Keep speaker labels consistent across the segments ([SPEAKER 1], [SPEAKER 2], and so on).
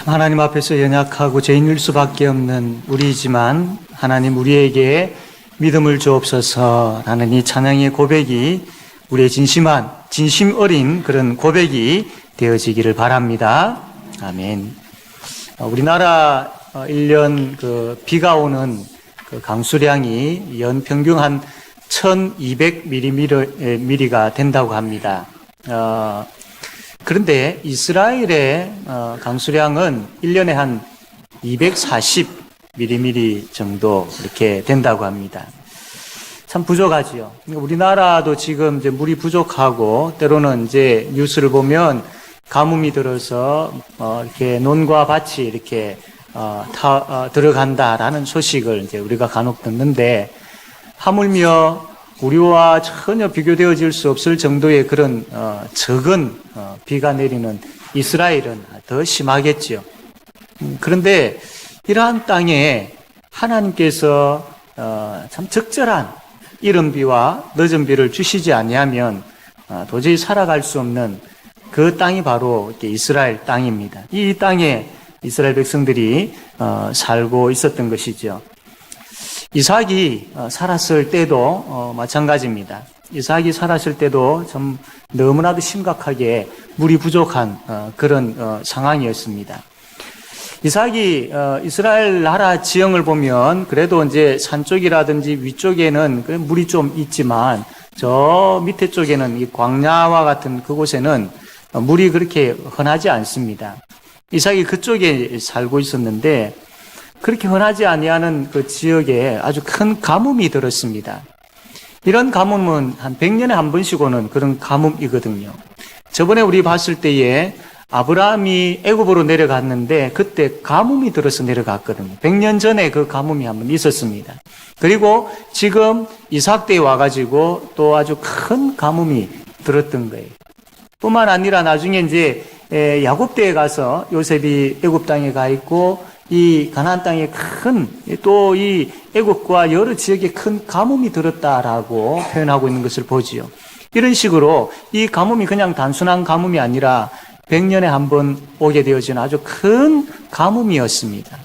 [SPEAKER 1] 하나님 앞에서 연약하고 죄인일 수밖에 없는 우리이지만 하나님 우리에게 믿음을 주옵소서라는 이 찬양의 고백이 우리의 진심 어린 그런 고백이 되어지기를 바랍니다. 아멘. 우리나라 1년 비가 오는 강수량이 연평균 한 1200mm가 된다고 합니다. 그런데 이스라엘의 강수량은 1년에 한 240mm 정도 이렇게 된다고 합니다. 참 부족하지요. 우리나라도 지금 이제 물이 부족하고 때로는 이제 뉴스를 보면 가뭄이 들어서 이렇게 논과 밭이 이렇게 들어간다라는 소식을 이제 우리가 간혹 듣는데 하물며 우리와 전혀 비교되어질 수 없을 정도의 그런 적은 비가 내리는 이스라엘은 더 심하겠지요. 그런데 이러한 땅에 하나님께서 참 적절한 이른 비와 늦은 비를 주시지 아니하면 도저히 살아갈 수 없는 그 땅이 바로 이스라엘 땅입니다. 이 땅에 이스라엘 백성들이 살고 있었던 것이죠. 이삭이 살았을 때도 마찬가지입니다. 이삭이 살았을 때도 참 너무나도 심각하게 물이 부족한 그런 상황이었습니다. 이삭이 이스라엘 나라 지형을 보면 그래도 이제 산 쪽이라든지 위쪽에는 물이 좀 있지만 저 밑에 쪽에는 이 광야와 같은 그곳에는 물이 그렇게 흔하지 않습니다. 이삭이 그쪽에 살고 있었는데 그렇게 흔하지 아니하는 그 지역에 아주 큰 가뭄이 들었습니다. 이런 가뭄은 한 100년에 한 번씩 오는 그런 가뭄이거든요. 저번에 우리 봤을 때에 아브라함이 애굽으로 내려갔는데 그때 가뭄이 들어서 내려갔거든요. 100년 전에 그 가뭄이 한 번 있었습니다. 그리고 지금 이삭 때에 와가지고 또 아주 큰 가뭄이 들었던 거예요. 뿐만 아니라 나중에 이제 야곱 때에 가서 요셉이 애굽 땅에 가 있고 이 가나안 땅에 큰 또 이 애굽과 여러 지역에 큰 가뭄이 들었다라고 표현하고 있는 것을 보지요. 이런 식으로 이 가뭄이 그냥 단순한 가뭄이 아니라 100년에 한 번 오게 되어지는 아주 큰 가뭄이었습니다.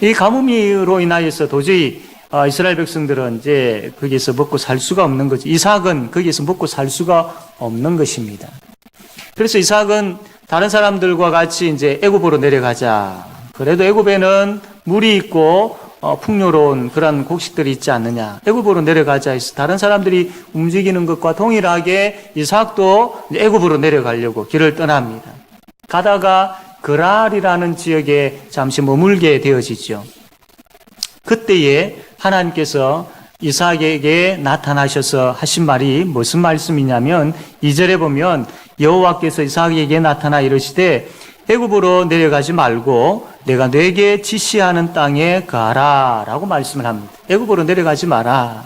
[SPEAKER 1] 이 가뭄으로 인하여서 도저히 이스라엘 백성들은 이제 거기에서 먹고 살 수가 없는 거죠. 이삭은 거기에서 먹고 살 수가 없는 것입니다. 그래서 이삭은 다른 사람들과 같이 이제 애굽으로 내려가자. 그래도 애굽에는 물이 있고 풍요로운 그런 곡식들이 있지 않느냐. 애굽으로 내려가자 해서 다른 사람들이 움직이는 것과 동일하게 이삭도 애굽으로 내려가려고 길을 떠납니다. 가다가 그랄이라는 지역에 잠시 머물게 되어지죠. 그때에 하나님께서 이삭에게 나타나셔서 하신 말이 무슨 말씀이냐면 2절에 보면 여호와께서 이삭에게 나타나 이르시되 애굽으로 내려가지 말고 내가 네게 지시하는 땅에 가라 라고 말씀을 합니다. 애굽으로 내려가지 마라.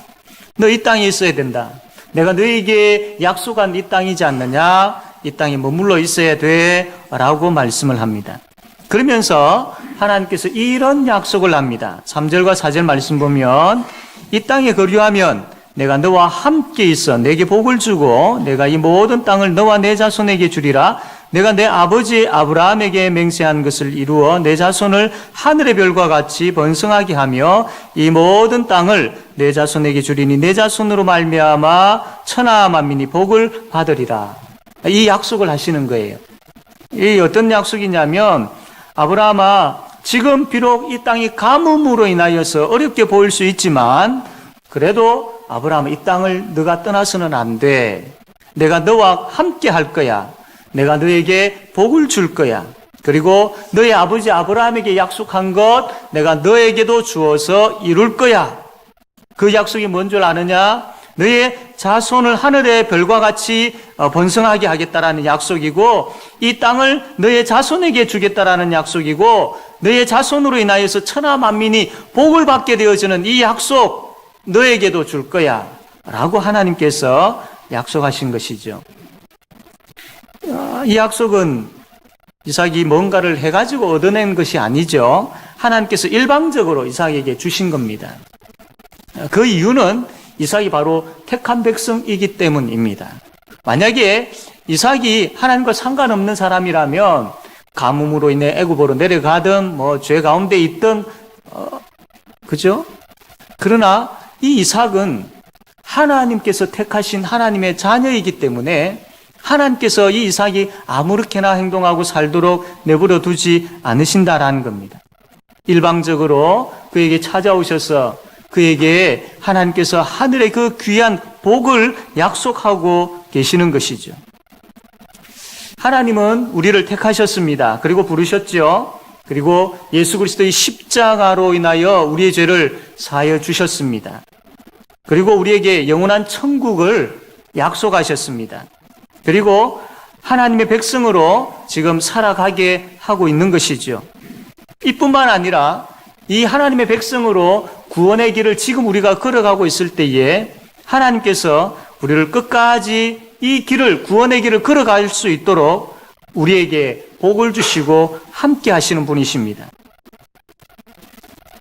[SPEAKER 1] 너 이 땅에 있어야 된다. 내가 너에게 약속한 이 땅이지 않느냐. 이 땅에 머물러 있어야 돼 라고 말씀을 합니다. 그러면서 하나님께서 이런 약속을 합니다. 3절과 4절 말씀 보면 이 땅에 거류하면 내가 너와 함께 있어 내게 복을 주고 내가 이 모든 땅을 너와 내 자손에게 주리라. 내가 내 아버지 아브라함에게 맹세한 것을 이루어 내 자손을 하늘의 별과 같이 번성하게 하며 이 모든 땅을 내 자손에게 주리니 내 자손으로 말미암아 천하 만민이 복을 받으리라. 이 약속을 하시는 거예요. 이 어떤 약속이냐면 아브라함아 지금 비록 이 땅이 가뭄으로 인하여서 어렵게 보일 수 있지만 그래도 아브라함아 이 땅을 너가 떠나서는 안 돼. 내가 너와 함께 할 거야. 내가 너에게 복을 줄 거야. 그리고 너의 아버지 아브라함에게 약속한 것 내가 너에게도 주어서 이룰 거야. 그 약속이 뭔 줄 아느냐? 너의 자손을 하늘의 별과 같이 번성하게 하겠다라는 약속이고 이 땅을 너의 자손에게 주겠다라는 약속이고 너의 자손으로 인하여서 천하 만민이 복을 받게 되어지는 이 약속 너에게도 줄 거야 라고 하나님께서 약속하신 것이죠. 이 약속은 이삭이 뭔가를 해가지고 얻어낸 것이 아니죠. 하나님께서 일방적으로 이삭에게 주신 겁니다. 그 이유는 이삭이 바로 택한 백성이기 때문입니다. 만약에 이삭이 하나님과 상관없는 사람이라면 가뭄으로 인해 애굽으로 내려가든 죄 가운데 있든 그죠? 그러나 이 이삭은 하나님께서 택하신 하나님의 자녀이기 때문에 하나님께서 이 이삭이 아무렇게나 행동하고 살도록 내버려 두지 않으신다라는 겁니다. 일방적으로 그에게 찾아오셔서 그에게 하나님께서 하늘의 그 귀한 복을 약속하고 계시는 것이죠. 하나님은 우리를 택하셨습니다. 그리고 부르셨죠. 그리고 예수 그리스도의 십자가로 인하여 우리의 죄를 사하여 주셨습니다. 그리고 우리에게 영원한 천국을 약속하셨습니다. 그리고 하나님의 백성으로 지금 살아가게 하고 있는 것이죠. 이뿐만 아니라 이 하나님의 백성으로 구원의 길을 지금 우리가 걸어가고 있을 때에 하나님께서 우리를 끝까지 이 길을, 구원의 길을 걸어갈 수 있도록 우리에게 복을 주시고 함께 하시는 분이십니다.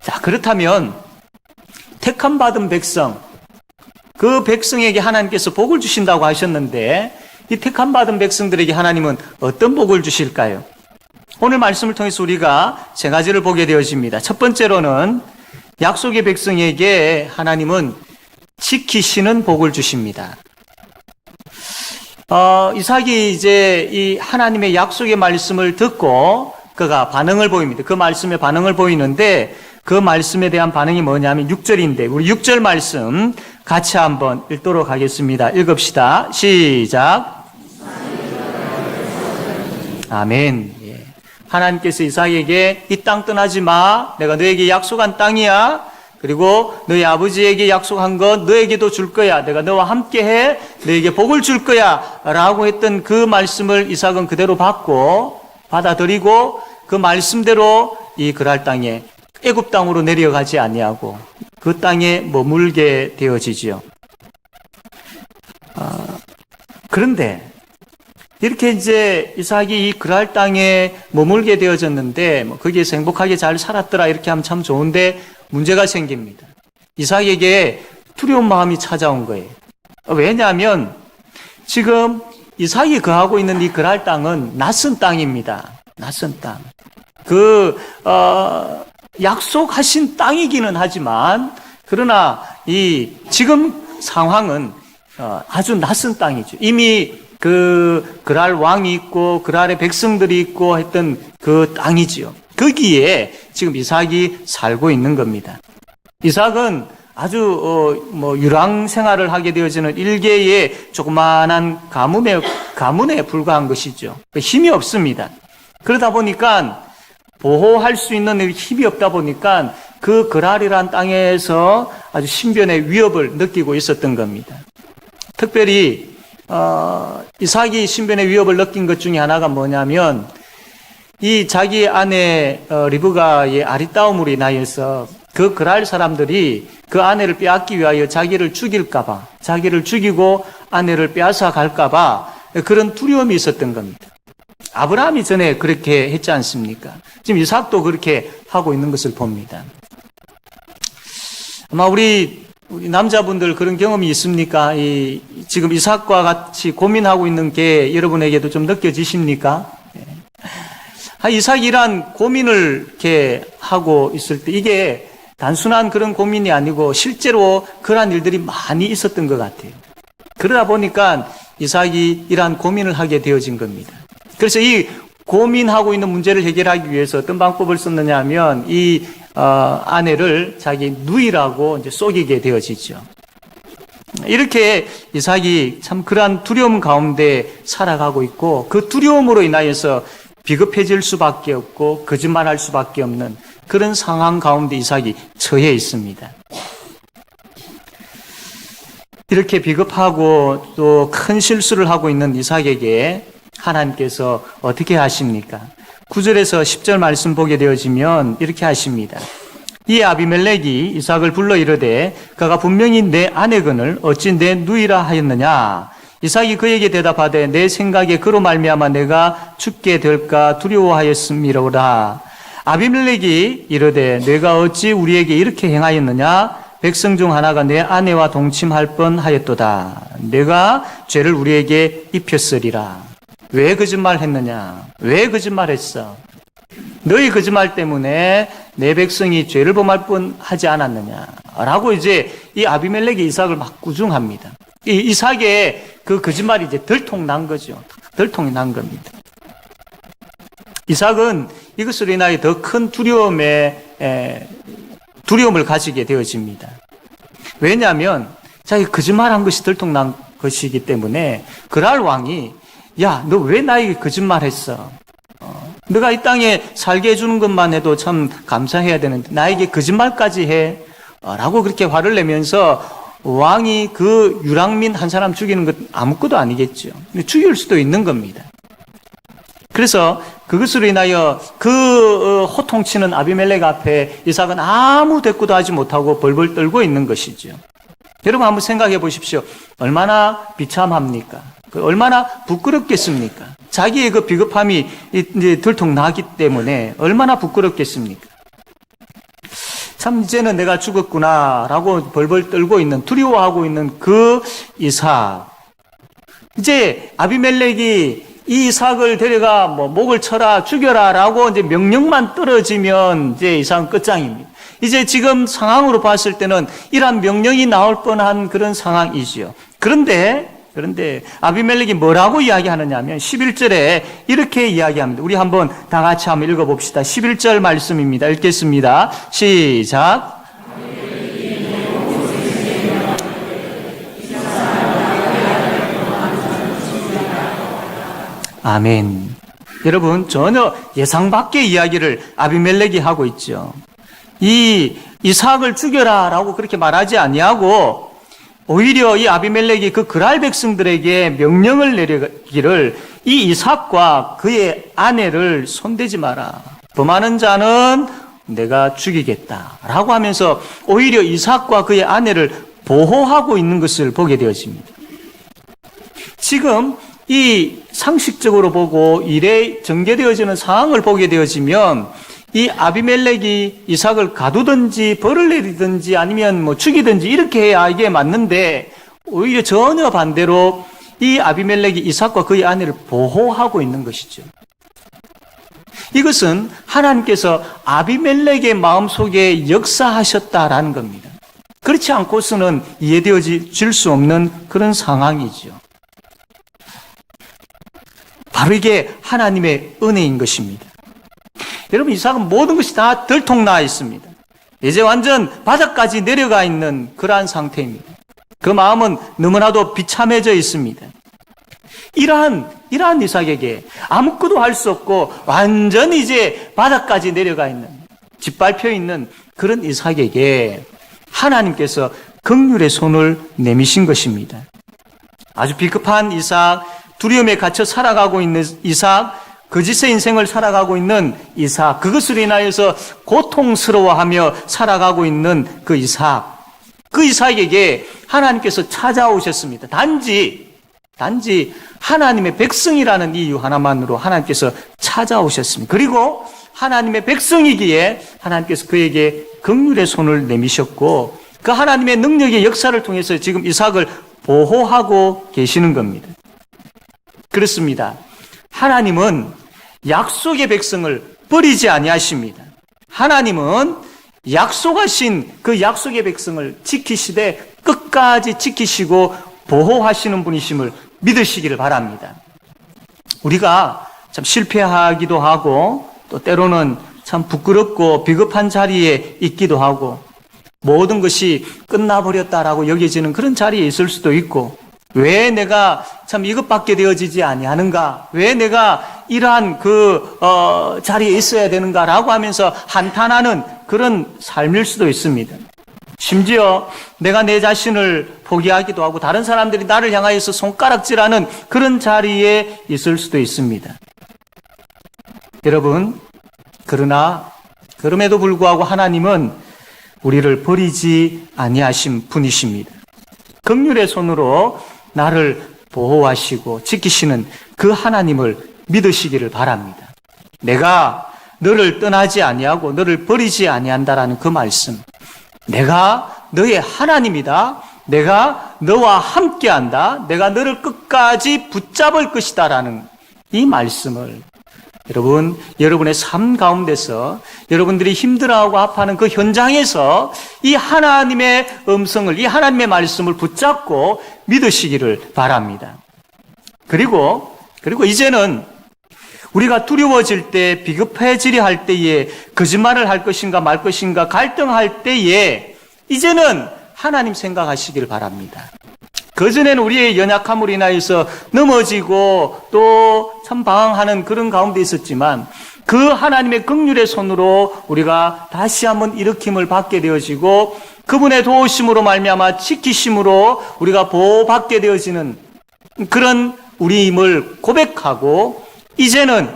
[SPEAKER 1] 자, 그렇다면 택함 받은 백성, 그 백성에게 하나님께서 복을 주신다고 하셨는데 이 택함 받은 백성들에게 하나님은 어떤 복을 주실까요? 오늘 말씀을 통해서 우리가 세 가지를 보게 되어집니다. 첫 번째로는 약속의 백성에게 하나님은 지키시는 복을 주십니다. 이삭이 이제 이 하나님의 약속의 말씀을 듣고 그가 반응을 보입니다. 그 말씀에 반응을 보이는데 그 말씀에 대한 반응이 뭐냐면 6절인데 우리 6절 말씀 같이 한번 읽도록 하겠습니다. 읽읍시다. 시작. 아멘. 예. 하나님께서 이삭에게 이 땅 떠나지 마. 내가 너에게 약속한 땅이야. 그리고 너희 아버지에게 약속한 것 너에게도 줄 거야. 내가 너와 함께해. 너에게 복을 줄 거야. 라고 했던 그 말씀을 이삭은 그대로 받아들이고 그 말씀대로 이 그랄 땅에 애굽 땅으로 내려가지 아니하고 그 땅에 머물게 되어지죠. 그런데 이렇게 이제 이삭이 이 그랄 땅에 머물게 되어졌는데 거기에서 행복하게 잘 살았더라 이렇게 하면 참 좋은데 문제가 생깁니다. 이삭에게 두려운 마음이 찾아온 거예요. 왜냐하면 지금 이삭이 거하고 있는 이 그랄 땅은 낯선 땅입니다. 낯선 땅. 약속하신 땅이기는 하지만 그러나 이 지금 상황은 아주 낯선 땅이죠. 이미 그랄 왕이 있고 그랄의 백성들이 있고 했던 그 땅이지요. 거기에 지금 이삭이 살고 있는 겁니다. 이삭은 아주 유랑 생활을 하게 되어지는 일개의 조그마한 가문에 불과한 것이죠. 힘이 없습니다. 그러다 보니까 보호할 수 있는 힘이 없다 보니까 그 그랄이란 땅에서 아주 신변의 위협을 느끼고 있었던 겁니다. 특별히 이삭이 신변의 위협을 느낀 것 중에 하나가 뭐냐면 이 자기 아내 리브가의 아리따움으로 인하여서 그 그랄 사람들이 그 아내를 빼앗기 위하여 자기를 죽일까봐, 자기를 죽이고 아내를 빼앗아 갈까봐 그런 두려움이 있었던 겁니다. 아브라함이 전에 그렇게 했지 않습니까? 지금 이삭도 그렇게 하고 있는 것을 봅니다. 아마 우리 남자분들 그런 경험이 있습니까? 지금 이삭과 같이 고민하고 있는 게 여러분에게도 좀 느껴지십니까? 이삭이란 고민을 이렇게 하고 있을 때 이게 단순한 그런 고민이 아니고 실제로 그러한 일들이 많이 있었던 것 같아요. 그러다 보니까 이삭이 이러한 고민을 하게 되어진 겁니다. 그래서 이 고민하고 있는 문제를 해결하기 위해서 어떤 방법을 썼느냐 하면 이 아내를 자기 누이라고 이제 속이게 되어지죠. 이렇게 이삭이 참 그러한 두려움 가운데 살아가고 있고 그 두려움으로 인하여서 비겁해질 수밖에 없고 거짓말할 수밖에 없는 그런 상황 가운데 이삭이 처해 있습니다. 이렇게 비겁하고 또 큰 실수를 하고 있는 이삭에게 하나님께서 어떻게 하십니까? 9절에서 10절 말씀 보게 되어지면 이렇게 하십니다. 이에 아비멜렉이 이삭을 불러 이르되 그가 분명히 내 아내거늘 어찌 내 누이라 하였느냐? 이삭이 그에게 대답하되 내 생각에 그로 말미암아 내가 죽게 될까 두려워하였음이로라. 아비멜렉이 이르되 내가 어찌 우리에게 이렇게 행하였느냐? 백성 중 하나가 내 아내와 동침할 뻔하였도다. 내가 죄를 우리에게 입혔으리라. 왜 거짓말 했느냐? 왜 거짓말했어? 너희 거짓말 때문에 내 백성이 죄를 범할 뻔하지 않았느냐라고 이제 이 아비멜렉이 이삭을 막 꾸중합니다. 이 이삭의 그 거짓말이 이제 들통난 거죠. 들통이 난 겁니다. 이삭은 이것으로 인하여 더 큰 두려움을 가지게 되어집니다. 왜냐하면 자기 거짓말한 것이 들통난 것이기 때문에 그랄 왕이 야, 너 왜 나에게 거짓말했어? 너가 이 땅에 살게 해주는 것만 해도 참 감사해야 되는데 나에게 거짓말까지 해? 라고 그렇게 화를 내면서 왕이 그 유랑민 한 사람 죽이는 것 아무것도 아니겠죠. 죽일 수도 있는 겁니다. 그래서 그것으로 인하여 그 호통치는 아비멜렉 앞에 이삭은 아무 대꾸도 하지 못하고 벌벌 떨고 있는 것이죠. 여러분 한번 생각해 보십시오. 얼마나 비참합니까? 얼마나 부끄럽겠습니까? 자기의 그 비겁함이 이제 들통나기 때문에 얼마나 부끄럽겠습니까? 참 이제는 내가 죽었구나라고 벌벌 떨고 있는, 두려워하고 있는 그 이삭. 이제 아비멜렉이 이 이삭을 데려가 목을 쳐라, 죽여라라고 이제 명령만 떨어지면 이제 이삭은 끝장입니다. 이제 지금 상황으로 봤을 때는 이러한 명령이 나올 뻔한 그런 상황이지요. 그런데 아비멜렉이 뭐라고 이야기하느냐 하면 11절에 이렇게 이야기합니다. 우리 한번 다 같이 한번 읽어봅시다. 11절 말씀입니다. 읽겠습니다. 시작. 아멘. 여러분 전혀 예상 밖의 이야기를 아비멜렉이 하고 있죠. 이 이삭을 죽여라라고 그렇게 말하지 아니하고 오히려 이 아비멜렉이 그 그랄 백성들에게 명령을 내리기를 이 이삭과 그의 아내를 손대지 마라. 범하는 자는 내가 죽이겠다라고 하면서 오히려 이삭과 그의 아내를 보호하고 있는 것을 보게 되어집니다. 지금 이 상식적으로 보고 일에 전개되어지는 상황을 보게 되어지면 이 아비멜렉이 이삭을 가두든지 벌을 내리든지 아니면 죽이든지 이렇게 해야 이게 맞는데 오히려 전혀 반대로 이 아비멜렉이 이삭과 그의 아내를 보호하고 있는 것이죠. 이것은 하나님께서 아비멜렉의 마음속에 역사하셨다라는 겁니다. 그렇지 않고서는 이해되어질 수 없는 그런 상황이죠. 바로 이게 하나님의 은혜인 것입니다. 여러분 이삭은 모든 것이 다 들통나 있습니다. 이제 완전 바닥까지 내려가 있는 그러한 상태입니다. 그 마음은 너무나도 비참해져 있습니다. 이러한 이삭에게 아무것도 할 수 없고 완전히 이제 바닥까지 내려가 있는 짓밟혀 있는 그런 이삭에게 하나님께서 긍휼의 손을 내미신 것입니다. 아주 비겁한 이삭, 두려움에 갇혀 살아가고 있는 이삭, 거짓의 인생을 살아가고 있는 이삭, 그것으로 인하여서 고통스러워하며 살아가고 있는 그 이삭에게 하나님께서 찾아오셨습니다. 단지 하나님의 백성이라는 이유 하나만으로 하나님께서 찾아오셨습니다. 그리고 하나님의 백성이기에 하나님께서 그에게 긍휼의 손을 내미셨고 그 하나님의 능력의 역사를 통해서 지금 이삭을 보호하고 계시는 겁니다. 그렇습니다. 하나님은 약속의 백성을 버리지 아니하십니다. 하나님은 약속하신 그 약속의 백성을 지키시되 끝까지 지키시고 보호하시는 분이심을 믿으시기를 바랍니다. 우리가 참 실패하기도 하고 또 때로는 참 부끄럽고 비겁한 자리에 있기도 하고 모든 것이 끝나버렸다라고 여겨지는 그런 자리에 있을 수도 있고 왜 내가 참 이것밖에 되어지지 아니하는가? 왜 내가 이러한 자리에 있어야 되는가라고 하면서 한탄하는 그런 삶일 수도 있습니다. 심지어 내가 내 자신을 포기하기도 하고 다른 사람들이 나를 향하여서 손가락질하는 그런 자리에 있을 수도 있습니다. 여러분, 그럼에도 불구하고 하나님은 우리를 버리지 아니하신 분이십니다. 긍휼의 손으로 나를 보호하시고 지키시는 그 하나님을 믿으시기를 바랍니다. 내가 너를 떠나지 아니하고 너를 버리지 아니한다라는 그 말씀. 내가 너의 하나님이다. 내가 너와 함께한다. 내가 너를 끝까지 붙잡을 것이다라는 이 말씀을 여러분의 삶 가운데서 여러분들이 힘들어하고 아파하는 그 현장에서 이 하나님의 음성을, 이 하나님의 말씀을 붙잡고 믿으시기를 바랍니다. 그리고 이제는 우리가 두려워질 때, 비급해지려 할 때에, 거짓말을 할 것인가 말 것인가 갈등할 때에 이제는 하나님 생각하시길 바랍니다. 그전에는 우리의 연약함으로 인하여서 넘어지고 또 참 방황하는 그런 가운데 있었지만 그 하나님의 긍휼의 손으로 우리가 다시 한번 일으킴을 받게 되어지고 그분의 도우심으로 말미암아 지키심으로 우리가 보호받게 되어지는 그런 우리임을 고백하고 이제는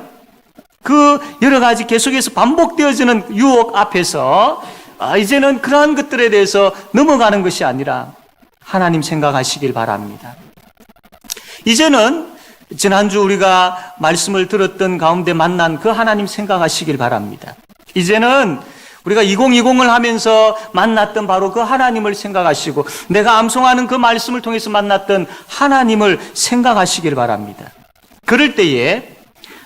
[SPEAKER 1] 그 여러 가지 계속해서 반복되어지는 유혹 앞에서 이제는 그러한 것들에 대해서 넘어가는 것이 아니라 하나님 생각하시길 바랍니다. 이제는 지난주 우리가 말씀을 들었던 가운데 만난 그 하나님 생각하시길 바랍니다. 이제는 우리가 2020을 하면서 만났던 바로 그 하나님을 생각하시고 내가 암송하는 그 말씀을 통해서 만났던 하나님을 생각하시길 바랍니다. 그럴 때에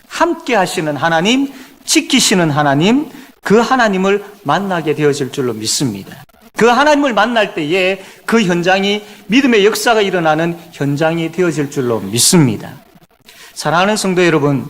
[SPEAKER 1] 함께 하시는 하나님, 지키시는 하나님, 그 하나님을 만나게 되어질 줄로 믿습니다. 그 하나님을 만날 때에 그 현장이 믿음의 역사가 일어나는 현장이 되어질 줄로 믿습니다. 사랑하는 성도 여러분,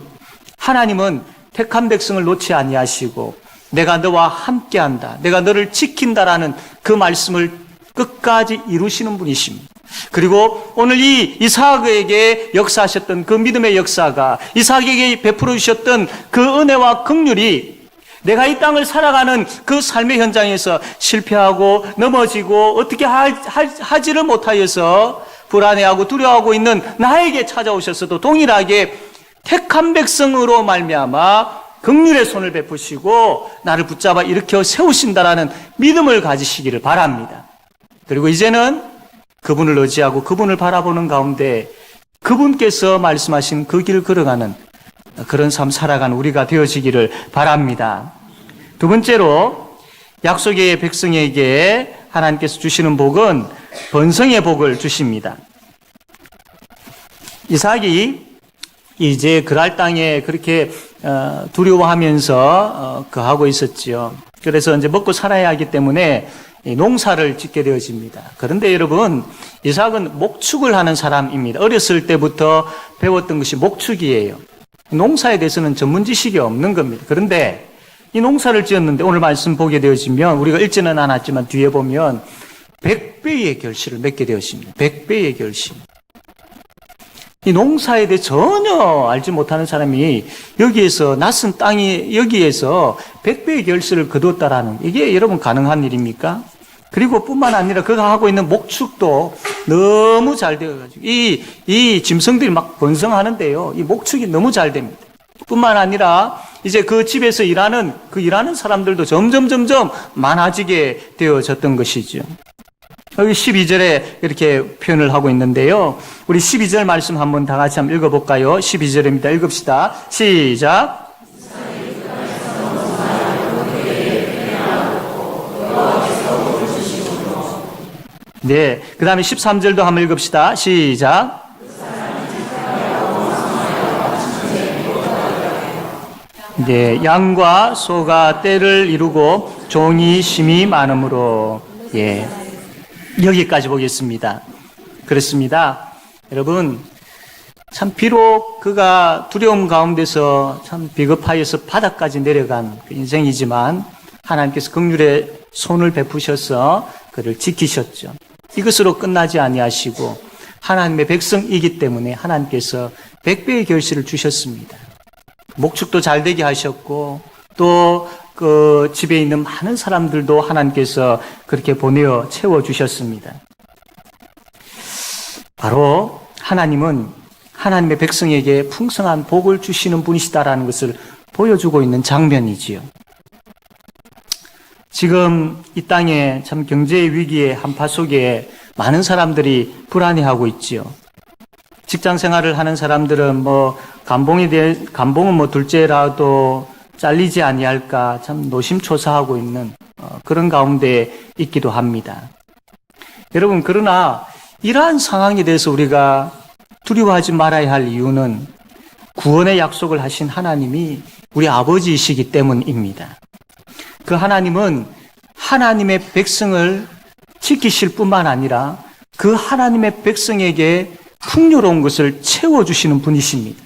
[SPEAKER 1] 하나님은 택한 백성을 놓지 아니하시고 내가 너와 함께한다, 내가 너를 지킨다라는 그 말씀을 끝까지 이루시는 분이십니다. 그리고 오늘 이 이삭에게 역사하셨던 그 믿음의 역사가 이삭에게 베풀어 주셨던 그 은혜와 긍휼이 내가 이 땅을 살아가는 그 삶의 현장에서 실패하고 넘어지고 어떻게 하지를 못하여서 불안해하고 두려워하고 있는 나에게 찾아오셨어도 동일하게 택한 백성으로 말미암아 긍휼의 손을 베푸시고 나를 붙잡아 일으켜 세우신다라는 믿음을 가지시기를 바랍니다. 그리고 이제는 그분을 의지하고 그분을 바라보는 가운데 그분께서 말씀하신 그 길을 걸어가는 그런 삶 살아가는 우리가 되어지기를 바랍니다. 두 번째로 약속의 백성에게 하나님께서 주시는 복은 번성의 복을 주십니다. 이삭이 이제 그랄 땅에 그렇게 두려워하면서 거하고 있었지요. 그래서 이제 먹고 살아야 하기 때문에 농사를 짓게 되어집니다. 그런데 여러분, 이삭은 목축을 하는 사람입니다. 어렸을 때부터 배웠던 것이 목축이에요. 농사에 대해서는 전문 지식이 없는 겁니다. 그런데 이 농사를 지었는데 오늘 말씀 보게 되어지면 우리가 읽지는 않았지만 뒤에 보면 100배의 결실을 맺게 되었습니다. 100배의 결실. 이 농사에 대해 전혀 알지 못하는 사람이 여기에서 낯선 땅이 여기에서 100배의 결실을 거뒀다라는 이게 여러분 가능한 일입니까? 그리고 뿐만 아니라 그가 하고 있는 목축도 너무 잘 되어가지고 이 짐승들이 막 번성하는데요. 이 목축이 너무 잘 됩니다. 뿐만 아니라 이제 그 집에서 일하는 사람들도 점점 많아지게 되어졌던 것이죠. 여기 12절에 이렇게 표현을 하고 있는데요. 우리 12절 말씀 한번 다 같이 한번 읽어볼까요? 12절입니다. 읽읍시다. 시작. 네, 그 다음에 13절도 한번 읽읍시다. 시작. 네, 양과 소가 떼를 이루고 종이 심이 많으므로. 예, 여기까지 보겠습니다. 그렇습니다. 여러분, 참 비록 그가 두려움 가운데서 참 비겁하여서 바닥까지 내려간 그 인생이지만 하나님께서 긍휼의 손을 베푸셔서 그를 지키셨죠. 이것으로 끝나지 아니하시고 하나님의 백성이기 때문에 하나님께서 100배의 결실을 주셨습니다. 목축도 잘 되게 하셨고 또 그 집에 있는 많은 사람들도 하나님께서 그렇게 보내어 채워주셨습니다. 바로 하나님은 하나님의 백성에게 풍성한 복을 주시는 분이시다라는 것을 보여주고 있는 장면이지요. 지금 이 땅에 참 경제의 위기의 한파 속에 많은 사람들이 불안해하고 있지요. 직장 생활을 하는 사람들은 감봉은 뭐 둘째라도 잘리지 아니할까 참 노심초사하고 있는 그런 가운데 있기도 합니다. 여러분, 그러나 이러한 상황에 대해서 우리가 두려워하지 말아야 할 이유는 구원의 약속을 하신 하나님이 우리 아버지이시기 때문입니다. 그 하나님은 하나님의 백성을 지키실 뿐만 아니라 그 하나님의 백성에게 풍요로운 것을 채워주시는 분이십니다.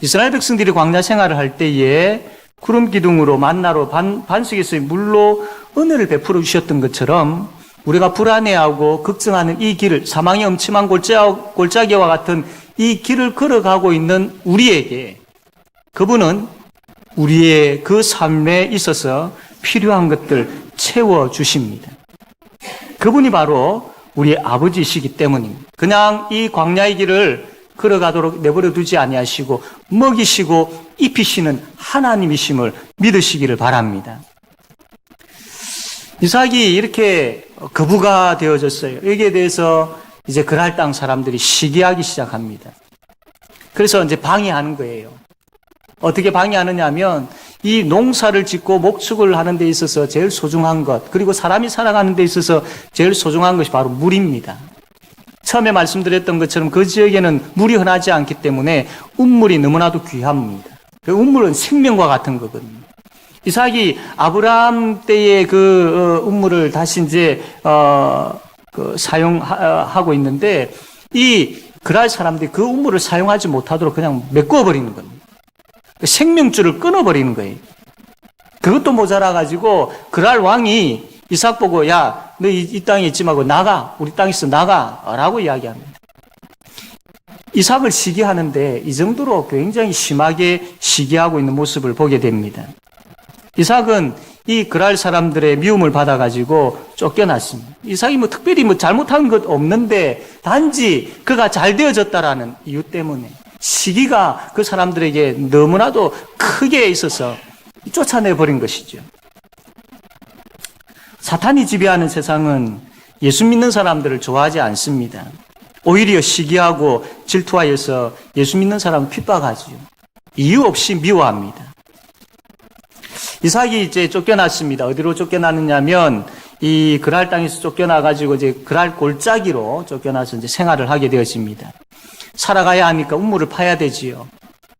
[SPEAKER 1] 이스라엘 백성들이 광야 생활을 할 때에 구름 기둥으로 만나로 반석에서의 물로 은혜를 베풀어 주셨던 것처럼 우리가 불안해하고 걱정하는 이 길을, 사망의 엄침한 골짜기와 같은 이 길을 걸어가고 있는 우리에게 그분은 우리의 그 삶에 있어서 필요한 것들 채워주십니다. 그분이 바로 우리의 아버지이시기 때문입니다. 그냥 이 광야의 길을 걸어가도록 내버려 두지 아니하시고 먹이시고 입히시는 하나님이심을 믿으시기를 바랍니다. 이삭이 이렇게 거부가 되어졌어요. 여기에 대해서 이제 그랄 땅 사람들이 시기하기 시작합니다. 그래서 이제 방해하는 거예요. 어떻게 방해하느냐 하면 이 농사를 짓고 목축을 하는 데 있어서 제일 소중한 것, 그리고 사람이 살아가는 데 있어서 제일 소중한 것이 바로 물입니다. 처음에 말씀드렸던 것처럼 그 지역에는 물이 흔하지 않기 때문에 운물이 너무나도 귀합니다. 그 운물은 생명과 같은 거거든요. 이삭이 아브라함 때의 그 운물을 다시 이제 사용하고 있는데 이 그랄 사람들이 그 운물을 사용하지 못하도록 그냥 메꿔 버리는 겁니다. 생명줄을 끊어버리는 거예요. 그것도 모자라가지고 그랄 왕이 이삭 보고 야, 너 이 땅에 있지 말고 나가. 우리 땅에서 나가. 라고 이야기합니다. 이삭을 시기하는데 이 정도로 굉장히 심하게 시기하고 있는 모습을 보게 됩니다. 이삭은 이 그랄 사람들의 미움을 받아가지고 쫓겨났습니다. 이삭이 특별히 잘못한 것 없는데 단지 그가 잘 되어졌다라는 이유 때문에 시기가 그 사람들에게 너무나도 크게 있어서 쫓아내버린 것이죠. 사탄이 지배하는 세상은 예수 믿는 사람들을 좋아하지 않습니다. 오히려 시기하고 질투하여서 예수 믿는 사람을 핍박하죠. 이유 없이 미워합니다. 이삭이 이제 쫓겨났습니다. 어디로 쫓겨났느냐면 이 그랄 땅에서 쫓겨나가지고 이제 그랄 골짜기로 쫓겨나서 이제 생활을 하게 되어집니다. 살아가야 하니까 운물을 파야 되지요.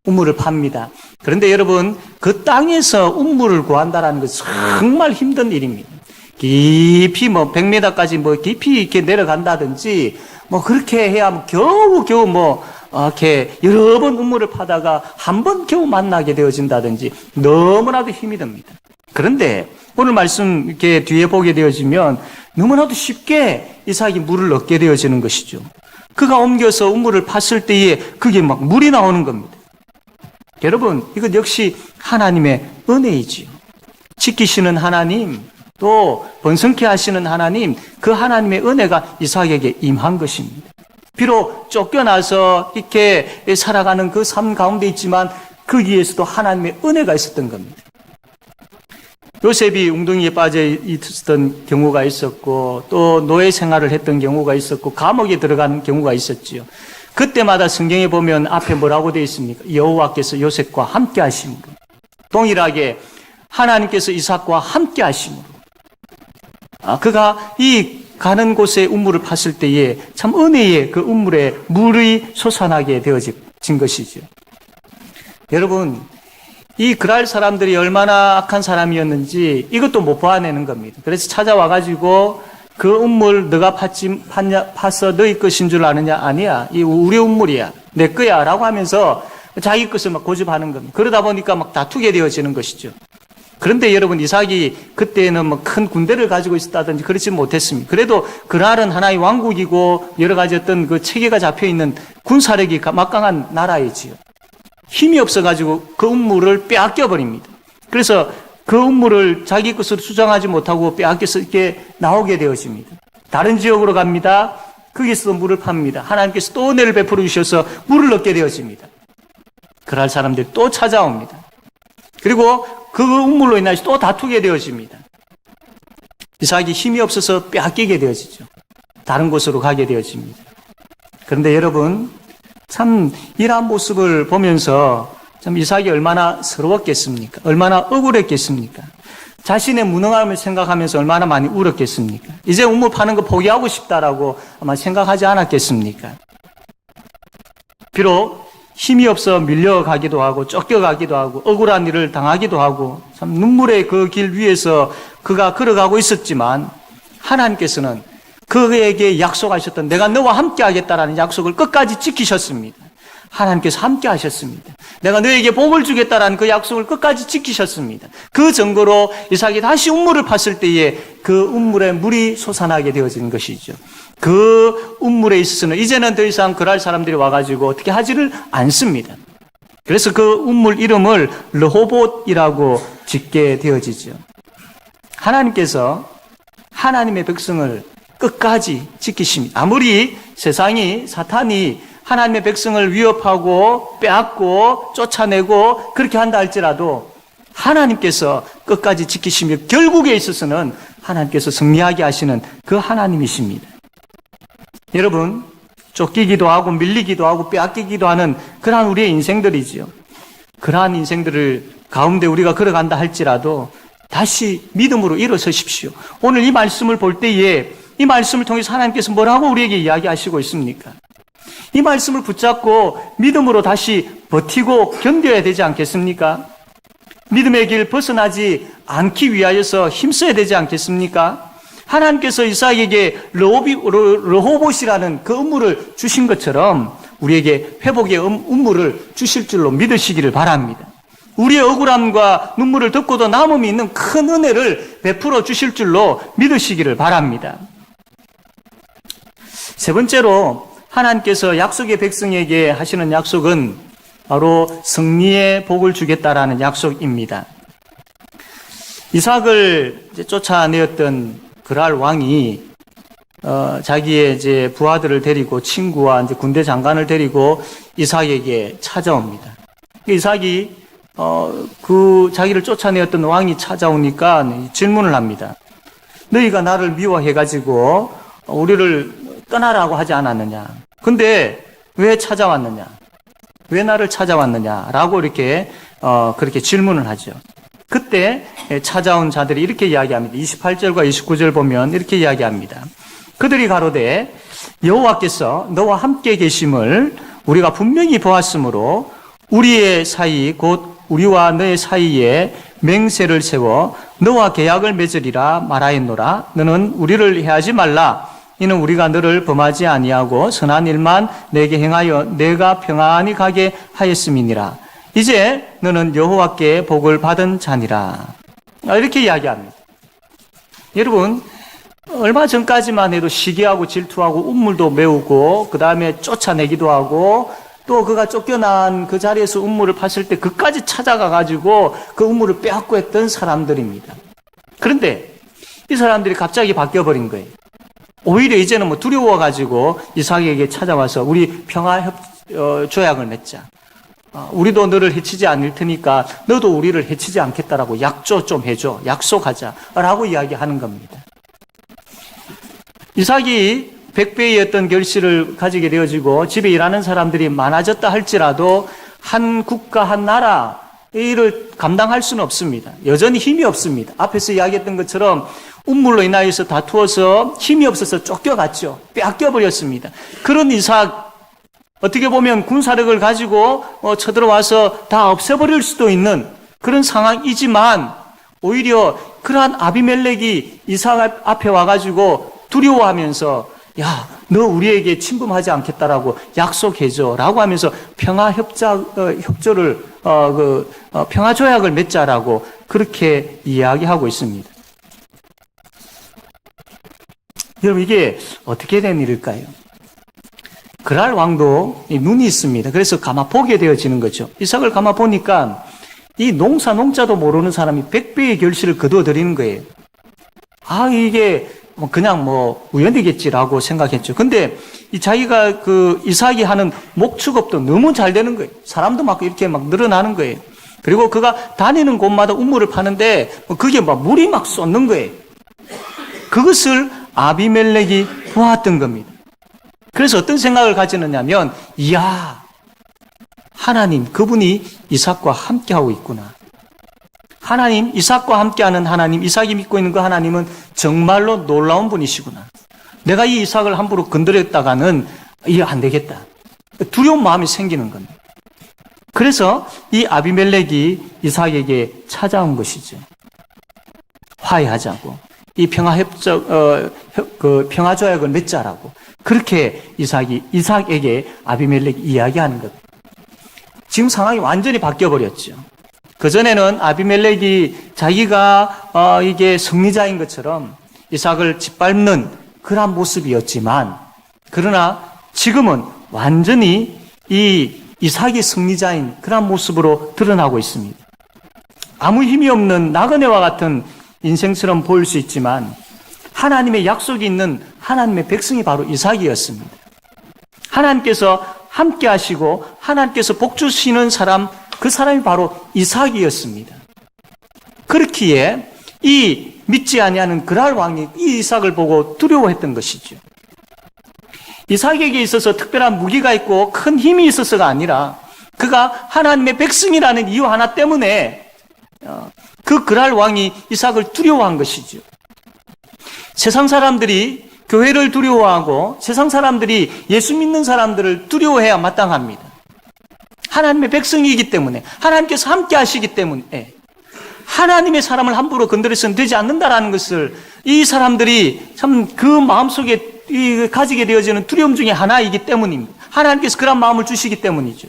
[SPEAKER 1] 운물을 팝니다. 그런데 여러분, 그 땅에서 운물을 구한다라는 것은 정말 힘든 일입니다. 깊이 100m까지 깊이 이렇게 내려간다든지 그렇게 해야 겨우 이렇게 여러 번 운물을 파다가 한 번 겨우 만나게 되어진다든지 너무나도 힘이 듭니다. 그런데 오늘 말씀 이렇게 뒤에 보게 되어지면 너무나도 쉽게 이삭이 물을 얻게 되어지는 것이죠. 그가 옮겨서 운물을 팠을 때에 그게 물이 나오는 겁니다. 여러분, 이것 역시 하나님의 은혜이지요. 지키시는 하나님, 또 번성케 하시는 하나님, 그 하나님의 은혜가 이삭에게 임한 것입니다. 비록 쫓겨나서 이렇게 살아가는 그 삶 가운데 있지만 거기에서도 하나님의 은혜가 있었던 겁니다. 요셉이 웅덩이에 빠져 있었던 경우가 있었고 또 노예 생활을 했던 경우가 있었고 감옥에 들어가는 경우가 있었지요. 그때마다 성경에 보면 앞에 뭐라고 되어 있습니까? 여호와께서 요셉과 함께 하심으로. 동일하게 하나님께서 이삭과 함께 하심으로. 그가 이 가는 곳에 운물을 팠을 때에 참 은혜의 그 운물에 물이 솟아나게 되어진 것이죠. 여러분, 이 그랄 사람들이 얼마나 악한 사람이었는지 이것도 못 보아내는 겁니다. 그래서 찾아와가지고 그 운물 너가 파서 너희 것인 줄 아느냐? 아니야. 이 우리 운물이야. 내 거야. 라고 하면서 자기 것을 고집하는 겁니다. 그러다 보니까 다투게 되어지는 것이죠. 그런데 여러분, 이삭이 그때는 큰 군대를 가지고 있었다든지 그렇지 못했습니다. 그래도 그날은 하나의 왕국이고 여러 가지 어떤 그 체계가 잡혀 있는 군사력이 막강한 나라이지요. 힘이 없어가지고 그 운물을 빼앗겨 버립니다. 그래서 그 운물을 자기 것으로 수정하지 못하고 빼앗겨서 이렇게 나오게 되어집니다. 다른 지역으로 갑니다. 거기서 물을 팝니다. 하나님께서 또 은혜를 베풀어 주셔서 물을 얻게 되어집니다. 그럴 사람들이 또 찾아옵니다. 그리고 그 운물로 인해서 또 다투게 되어집니다. 이삭이 힘이 없어서 빼앗기게 되어지죠. 다른 곳으로 가게 되어집니다. 그런데 여러분, 참 이러한 모습을 보면서 참 이삭이 얼마나 서러웠겠습니까? 얼마나 억울했겠습니까? 자신의 무능함을 생각하면서 얼마나 많이 울었겠습니까? 이제 운물 파는 거 포기하고 싶다라고 아마 생각하지 않았겠습니까? 비록 힘이 없어 밀려가기도 하고 쫓겨가기도 하고 억울한 일을 당하기도 하고 참 눈물의 그 길 위에서 그가 걸어가고 있었지만 하나님께서는 그에게 약속하셨던 내가 너와 함께 하겠다라는 약속을 끝까지 지키셨습니다. 하나님께서 함께 하셨습니다. 내가 너에게 복을 주겠다라는 그 약속을 끝까지 지키셨습니다. 그 증거로 이삭이 다시 운물을 팠을 때에 그 운물에 물이 솟아나게 되어진 것이죠. 그 운물에 있어서는 이제는 더 이상 그럴 사람들이 와가지고 어떻게 하지를 않습니다. 그래서 그 운물 이름을 르호봇이라고 짓게 되어지죠. 하나님께서 하나님의 백성을 끝까지 지키십니다. 아무리 세상이 사탄이 하나님의 백성을 위협하고 빼앗고 쫓아내고 그렇게 한다 할지라도 하나님께서 끝까지 지키시며 결국에 있어서는 하나님께서 승리하게 하시는 그 하나님이십니다. 여러분, 쫓기기도 하고 밀리기도 하고 빼앗기기도 하는 그러한 우리의 인생들이지요. 그러한 인생들을 가운데 우리가 걸어간다 할지라도 다시 믿음으로 일어서십시오. 오늘 이 말씀을 볼 때에 이 말씀을 통해서 하나님께서 뭐라고 우리에게 이야기하시고 있습니까? 이 말씀을 붙잡고 믿음으로 다시 버티고 견뎌야 되지 않겠습니까? 믿음의 길 벗어나지 않기 위하여서 힘써야 되지 않겠습니까? 하나님께서 이삭에게 르호봇이라는 그 음물을 주신 것처럼 우리에게 회복의 음물을 주실 줄로 믿으시기를 바랍니다. 우리의 억울함과 눈물을 덮고도 남음이 있는 큰 은혜를 베풀어 주실 줄로 믿으시기를 바랍니다. 세 번째로 하나님께서 약속의 백성에게 하시는 약속은 바로 승리의 복을 주겠다라는 약속입니다. 이삭을 쫓아내었던 그랄 왕이 자기의 이제 부하들을 데리고 친구와 이제 군대 장관을 데리고 이삭에게 찾아옵니다. 이삭이 그 자기를 쫓아내었던 왕이 찾아오니까 질문을 합니다. 너희가 나를 미워해가지고 우리를 떠나라고 하지 않았느냐? 근데 왜 찾아왔느냐? 왜 나를 찾아왔느냐? 라고 이렇게 그렇게 질문을 하죠. 그때 찾아온 자들이 이렇게 이야기합니다. 28절과 29절 보면 이렇게 이야기합니다. 그들이 가로되 여호와께서 너와 함께 계심을 우리가 분명히 보았으므로 우리의 사이 곧 우리와 너의 사이에 맹세를 세워 너와 계약을 맺으리라 말하였노라. 너는 우리를 해하지 말라. 이는 우리가 너를 범하지 아니하고 선한 일만 내게 행하여 내가 평안히 가게 하였음이니라. 이제 너는 여호와께 복을 받은 자니라. 이렇게 이야기합니다. 여러분, 얼마 전까지만 해도 시기하고 질투하고 운물도 메우고 그 다음에 쫓아내기도 하고 또 그가 쫓겨난 그 자리에서 운물을 팠을 때 그까지 찾아가 가지고 그 운물을 빼앗고 했던 사람들입니다. 그런데 이 사람들이 갑자기 바뀌어버린 거예요. 오히려 이제는 뭐 두려워가지고 이삭에게 찾아와서 우리 평화 조약을 맺자. 우리도 너를 해치지 않을 테니까 너도 우리를 해치지 않겠다라고 약조 좀 해줘. 약속하자라고 이야기하는 겁니다. 이삭이 100배의 어떤 결실을 가지게 되어지고 집에 일하는 사람들이 많아졌다 할지라도 한 국가, 한 나라 이를 감당할 수는 없습니다. 여전히 힘이 없습니다. 앞에서 이야기했던 것처럼 운물로 인하여서 다투어서 힘이 없어서 쫓겨갔죠. 빼앗겨버렸습니다. 그런 이삭, 어떻게 보면 군사력을 가지고 쳐들어와서 다 없애버릴 수도 있는 그런 상황이지만 오히려 그러한 아비멜렉이 이삭 앞에 와가지고 두려워하면서 야, 너 우리에게 침범하지 않겠다라고 약속해줘 라고 하면서 평화협조를 평화조약을 맺자라고 그렇게 이야기하고 있습니다. 여러분, 이게 어떻게 된 일일까요? 그랄 왕도 눈이 있습니다. 그래서 가만 보게 되어지는 거죠. 이삭을 가만 보니까 이 농자도 모르는 사람이 100배의 결실을 거두어들이는 거예요. 이게 그냥 우연이겠지라고 생각했죠. 근데 이 자기가 그 이삭이 하는 목축업도 너무 잘 되는 거예요. 사람도 막 이렇게 막 늘어나는 거예요. 그리고 그가 다니는 곳마다 우물을 파는데 그게 막 물이 막 쏟는 거예요. 그것을 아비멜렉이 보았던 겁니다. 그래서 어떤 생각을 가지느냐면, 이야, 하나님, 그분이 이삭과 함께하고 있구나. 하나님, 이삭과 함께하는 하나님, 이삭이 믿고 있는 그 하나님은 정말로 놀라운 분이시구나. 내가 이 이삭을 함부로 건드렸다가는 이게 안 되겠다. 두려운 마음이 생기는 겁니다. 그래서 이 아비멜렉이 이삭에게 찾아온 것이죠. 화해하자고, 이 평화 조약을 맺자라고. 그렇게 이삭에게 아비멜렉이 이야기하는 것. 지금 상황이 완전히 바뀌어 버렸죠. 그 전에는 아비멜렉이 자기가 이게 승리자인 것처럼 이삭을 짓밟는 그런 모습이었지만, 그러나 지금은 완전히 이 이삭이 승리자인 그런 모습으로 드러나고 있습니다. 아무 힘이 없는 나그네와 같은 인생처럼 보일 수 있지만 하나님의 약속이 있는 하나님의 백성이 바로 이삭이었습니다. 하나님께서 함께 하시고 하나님께서 복 주시는 사람, 그 사람이 바로 이삭이었습니다. 그렇기에 이 믿지 아니하는 그랄 왕이 이 이삭을 보고 두려워했던 것이죠. 이삭에게 있어서 특별한 무기가 있고 큰 힘이 있어서가 아니라 그가 하나님의 백성이라는 이유 하나 때문에 그 그랄 왕이 이삭을 두려워한 것이죠. 세상 사람들이 교회를 두려워하고 세상 사람들이 예수 믿는 사람들을 두려워해야 마땅합니다. 하나님의 백성이기 때문에, 하나님께서 함께 하시기 때문에 하나님의 사람을 함부로 건드려서는 되지 않는다라는 것을 이 사람들이 참 그 마음속에 가지게 되어지는 두려움 중에 하나이기 때문입니다. 하나님께서 그런 마음을 주시기 때문이죠.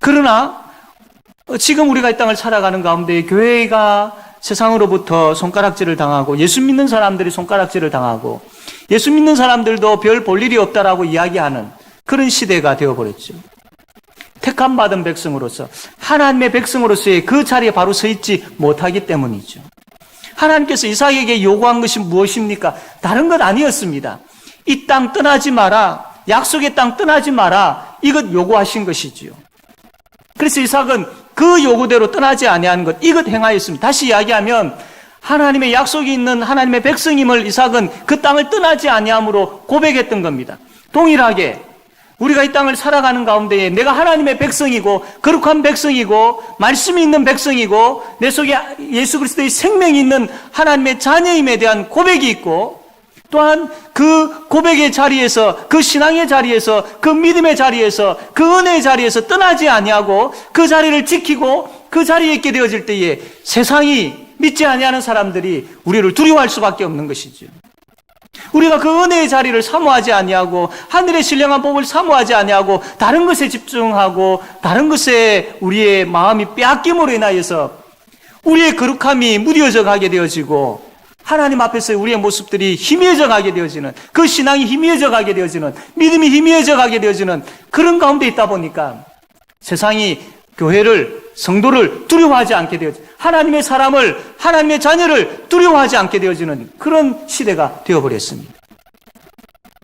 [SPEAKER 1] 그러나 지금 우리가 이 땅을 살아가는 가운데 교회가 세상으로부터 손가락질을 당하고 예수 믿는 사람들이 손가락질을 당하고 예수 믿는 사람들도 별 볼 일이 없다라고 이야기하는 그런 시대가 되어버렸죠. 택함받은 백성으로서, 하나님의 백성으로서의 그 자리에 바로 서 있지 못하기 때문이죠. 하나님께서 이삭에게 요구한 것이 무엇입니까? 다른 것 아니었습니다. 이 땅 떠나지 마라, 약속의 땅 떠나지 마라, 이것 요구하신 것이지요. 그래서 이삭은 그 요구대로 떠나지 아니한 것, 이것 행하였습니다. 다시 이야기하면 하나님의 약속이 있는 하나님의 백성임을 이삭은 그 땅을 떠나지 아니함으로 고백했던 겁니다. 동일하게 우리가 이 땅을 살아가는 가운데에 내가 하나님의 백성이고 거룩한 백성이고 말씀이 있는 백성이고 내 속에 예수 그리스도의 생명이 있는 하나님의 자녀임에 대한 고백이 있고, 또한 그 고백의 자리에서, 그 신앙의 자리에서, 그 믿음의 자리에서, 그 은혜의 자리에서 떠나지 아니하고 그 자리를 지키고 그 자리에 있게 되어질 때에 세상이 믿지 아니하는 사람들이 우리를 두려워할 수밖에 없는 것이죠. 우리가 그 은혜의 자리를 사모하지 아니하고 하늘의 신령한 복을 사모하지 아니하고 다른 것에 집중하고 다른 것에 우리의 마음이 빼앗김으로 인하여서 우리의 거룩함이 무뎌져 가게 되어지고 하나님 앞에서 우리의 모습들이 희미해져 가게 되어지는, 그 신앙이 희미해져 가게 되어지는, 믿음이 희미해져 가게 되어지는 그런 가운데 있다 보니까 세상이 교회를, 성도를 두려워하지 않게 되어지는, 하나님의 사람을, 하나님의 자녀를 두려워하지 않게 되어지는 그런 시대가 되어버렸습니다.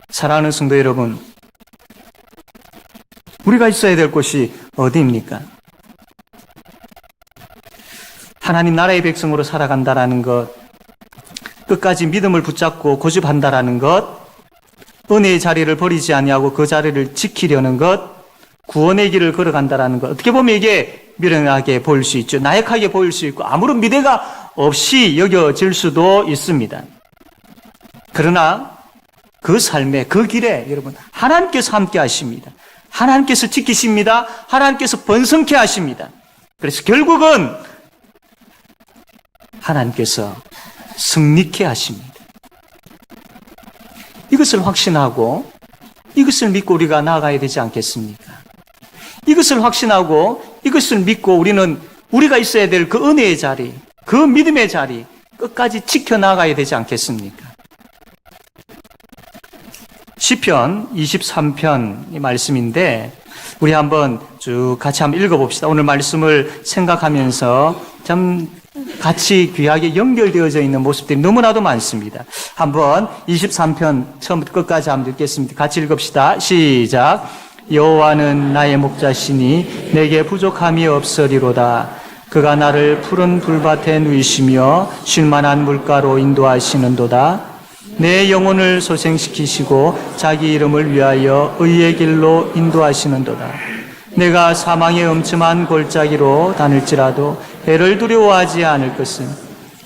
[SPEAKER 1] 사랑하는 성도 여러분, 우리가 있어야 될 곳이 어디입니까? 하나님 나라의 백성으로 살아간다라는 것, 끝까지 믿음을 붙잡고 고집한다라는 것, 은혜의 자리를 버리지 아니하고 그 자리를 지키려는 것, 구원의 길을 걸어간다라는 것, 어떻게 보면 이게 미련하게 보일 수 있죠. 나약하게 보일 수 있고 아무런 미래가 없이 여겨질 수도 있습니다. 그러나 그 삶의 그 길에 여러분 하나님께서 함께 하십니다. 하나님께서 지키십니다. 하나님께서 번성케 하십니다. 그래서 결국은 하나님께서 승리케 하십니다. 이것을 확신하고 이것을 믿고 우리가 나아가야 되지 않겠습니까? 이것을 확신하고 이것을 믿고 우리는 우리가 있어야 될 그 은혜의 자리, 그 믿음의 자리 끝까지 지켜나가야 되지 않겠습니까? 시편 23편 이 말씀인데 우리 한번 쭉 같이 한번 읽어봅시다. 오늘 말씀을 생각하면서 참 같이 귀하게 연결되어져 있는 모습들이 너무나도 많습니다. 한번 23편 처음부터 끝까지 한번 읽겠습니다. 같이 읽읍시다. 시작. 여호와는 나의 목자시니 내게 부족함이 없으리로다. 그가 나를 푸른 풀밭에 누이시며 쉴만한 물가로 인도하시는도다. 내 영혼을 소생시키시고 자기 이름을 위하여 의의 길로 인도하시는도다. 내가 사망의 엄침한 골짜기로 다닐지라도 해를 두려워하지 않을 것은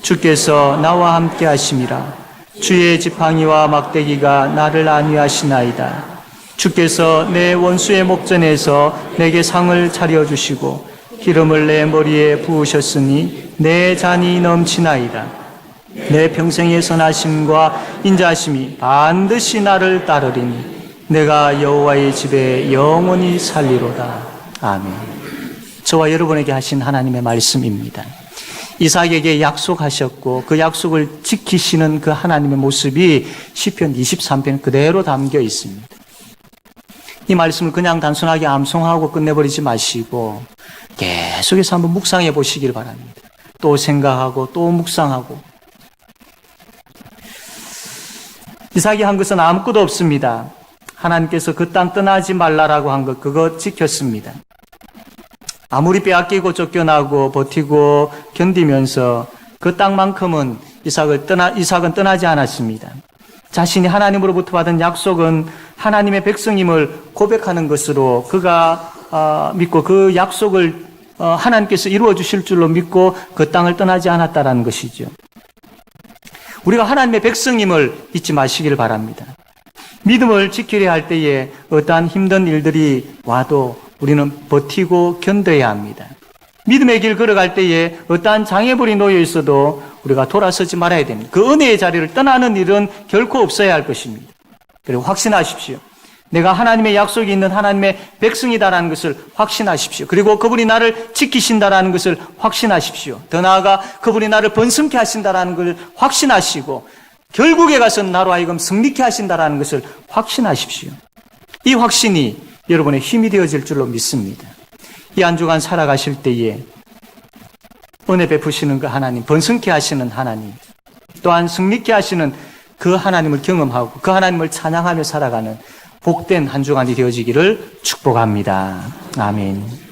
[SPEAKER 1] 주께서 나와 함께 하심이라. 주의 지팡이와 막대기가 나를 안위하시나이다. 주께서 내 원수의 목전에서 내게 상을 차려주시고 기름을 내 머리에 부으셨으니 내 잔이 넘치나이다. 내 평생의 선하심과 인자하심이 반드시 나를 따르리니 내가 여호와의 집에 영원히 살리로다. 아멘. 저와 여러분에게 하신 하나님의 말씀입니다. 이삭에게 약속하셨고 그 약속을 지키시는 그 하나님의 모습이 시편 23편 그대로 담겨 있습니다. 이 말씀을 그냥 단순하게 암송하고 끝내버리지 마시고 계속해서 한번 묵상해 보시길 바랍니다. 또 생각하고 또 묵상하고. 이삭이 한 것은 아무것도 없습니다. 하나님께서 그 땅 떠나지 말라라고 한 것, 그거 지켰습니다. 아무리 빼앗기고 쫓겨나고 버티고 견디면서 그 땅만큼은 이삭은 떠나지 않았습니다. 자신이 하나님으로부터 받은 약속은 하나님의 백성임을 고백하는 것으로 그가 믿고 그 약속을 하나님께서 이루어 주실 줄로 믿고 그 땅을 떠나지 않았다라는 것이죠. 우리가 하나님의 백성임을 잊지 마시길 바랍니다. 믿음을 지키려 할 때에 어떠한 힘든 일들이 와도 우리는 버티고 견뎌야 합니다. 믿음의 길 걸어갈 때에 어떠한 장애물이 놓여 있어도 우리가 돌아서지 말아야 됩니다. 그 은혜의 자리를 떠나는 일은 결코 없어야 할 것입니다. 그리고 확신하십시오. 내가 하나님의 약속이 있는 하나님의 백성이다라는 것을 확신하십시오. 그리고 그분이 나를 지키신다라는 것을 확신하십시오. 더 나아가 그분이 나를 번성케 하신다라는 것을 확신하시고 결국에 가서 나로 하여금 승리케 하신다라는 것을 확신하십시오. 이 확신이 여러분의 힘이 되어질 줄로 믿습니다. 이 한 주간 살아가실 때에 은혜 베푸시는 그 하나님, 번성케 하시는 하나님, 또한 승리케 하시는 그 하나님을 경험하고 그 하나님을 찬양하며 살아가는 복된 한 주간이 되어지기를 축복합니다. 아멘.